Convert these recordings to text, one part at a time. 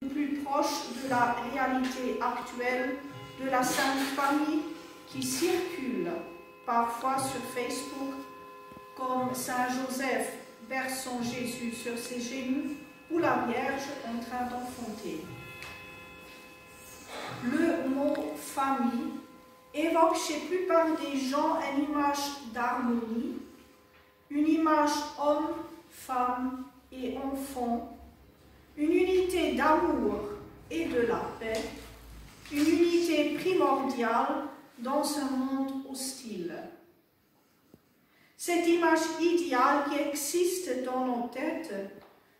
plus proche de la réalité actuelle de la Sainte Famille qui circule parfois sur Facebook, comme Saint Joseph verse son Jésus sur ses genoux ou la Vierge en train d'enfanter. Le mot famille évoque chez la plupart des gens une image d'harmonie, une image homme, femme et enfant, une unité d'amour et de la paix, une unité primordiale dans un monde hostile. Cette image idéale qui existe dans nos têtes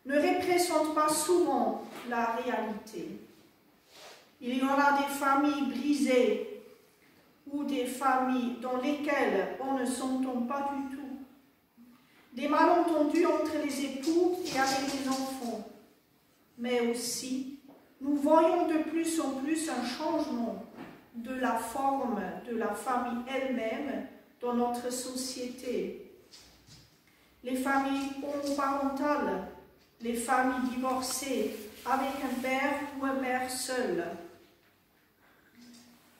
ne représente pas souvent la réalité. Il y en a des familles brisées ou des familles dans lesquelles on ne s'entend pas du tout. Des malentendus entre les époux et avec les enfants. Mais aussi, nous voyons de plus en plus un changement de la forme de la famille elle-même dans notre société. Les familles homoparentales, les familles divorcées avec un père ou une mère seule.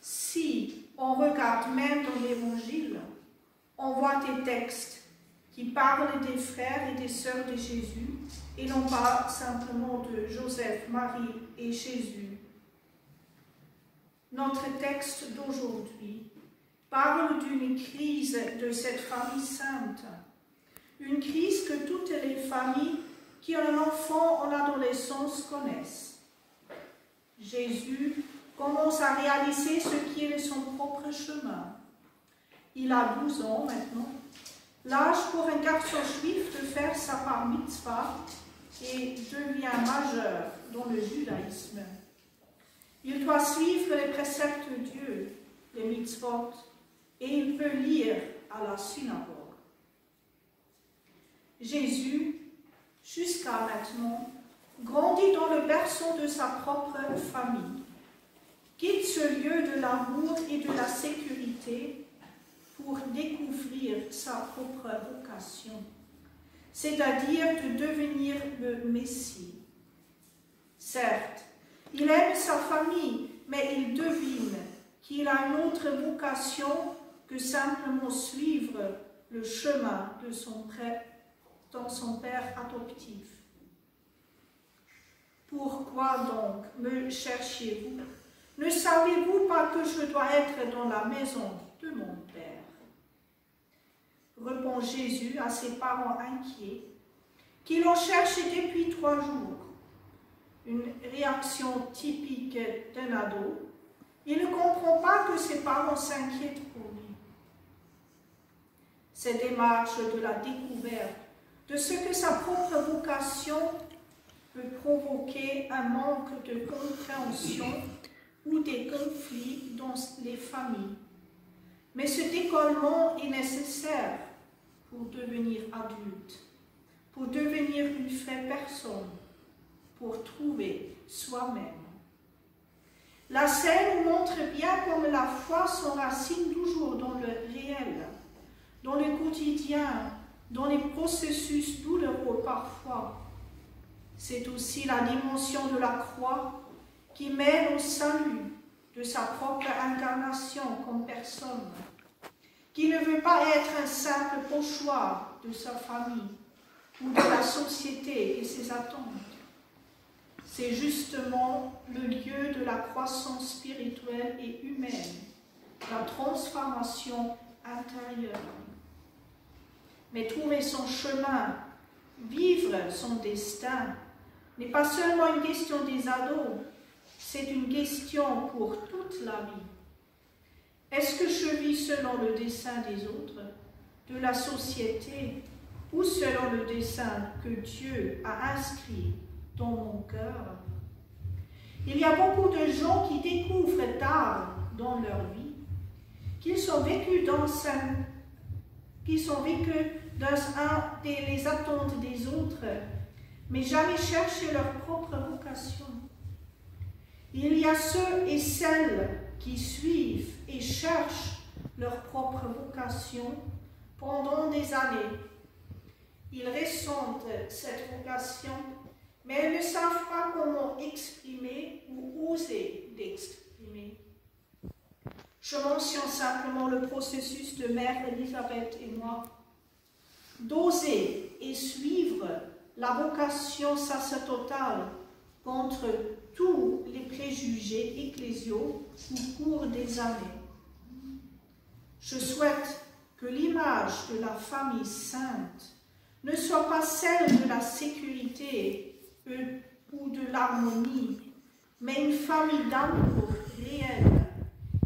Si on regarde même dans l'Évangile, on voit des textes qui parlent des frères et des sœurs de Jésus et non pas simplement de Joseph, Marie et Jésus. Notre texte d'aujourd'hui parle d'une crise de cette famille sainte, une crise que toutes les familles qui ont un enfant en adolescence connaissent. Jésus commence à réaliser ce qui est son propre chemin. Il a 12 ans maintenant, l'âge pour un garçon juif de faire sa bar mitzvah et devient majeur dans le judaïsme. Il doit suivre les préceptes de Dieu, les mitzvot, et il peut lire à la synagogue. Jésus, jusqu'à maintenant, grandit dans le berceau de sa propre famille, quitte ce lieu de l'amour et de la sécurité pour découvrir sa propre vocation, c'est-à-dire de devenir le Messie. Certes, il aime sa famille, mais il devine qu'il a une autre vocation que simplement suivre le chemin de son père adoptif. Pourquoi donc me cherchiez-vous? Ne savez-vous pas que je dois être dans la maison de mon Père? Répond Jésus à ses parents inquiets, qui l'ont cherché depuis 3 jours. Une réaction typique d'un ado. Il ne comprend pas que ses parents s'inquiètent pour lui. Cette démarche de la découverte de ce que sa propre vocation peut provoquer un manque de compréhension ou des conflits dans les familles. Mais ce décollement est nécessaire pour devenir adulte, pour devenir une vraie personne, pour trouver soi-même. La scène montre bien comme la foi s'enracine toujours dans le réel, dans le quotidien, dans les processus douloureux parfois. C'est aussi la dimension de la croix qui mène au salut de sa propre incarnation comme personne, qui ne veut pas être un simple pochoir de sa famille ou de la société et ses attentes. C'est justement le lieu de la croissance spirituelle et humaine, la transformation intérieure. Mais trouver son chemin, vivre son destin, n'est pas seulement une question des ados, c'est une question pour toute la vie. Est-ce que je vis selon le dessein des autres, de la société, ou selon le dessein que Dieu a inscrit dans mon cœur? Il y a beaucoup de gens qui découvrent tard dans leur vie qu'ils ont vécu dans les attentes des autres, mais jamais cherché leur propre vocation. Il y a ceux et celles qui suivent et cherchent leur propre vocation pendant des années. Ils ressentent cette vocation, mais elles ne savent pas comment exprimer ou oser l'exprimer. Je mentionne simplement le processus de Mère Elisabeth et moi, d'oser et suivre la vocation sacerdotale contre tous les préjugés ecclésiaux au cours des années. Je souhaite que l'image de la famille sainte ne soit pas celle de la sécurité ou de l'harmonie, mais une famille d'amour réel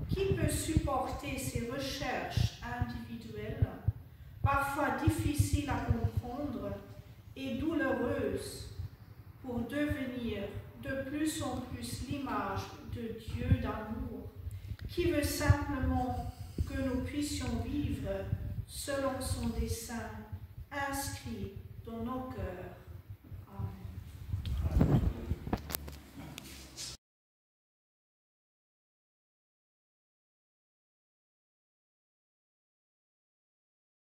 qui peut supporter ces recherches individuelles, parfois difficiles à comprendre et douloureuses, pour devenir de plus en plus l'image de Dieu d'amour, qui veut simplement que nous puissions vivre selon son dessein inscrit dans nos cœurs.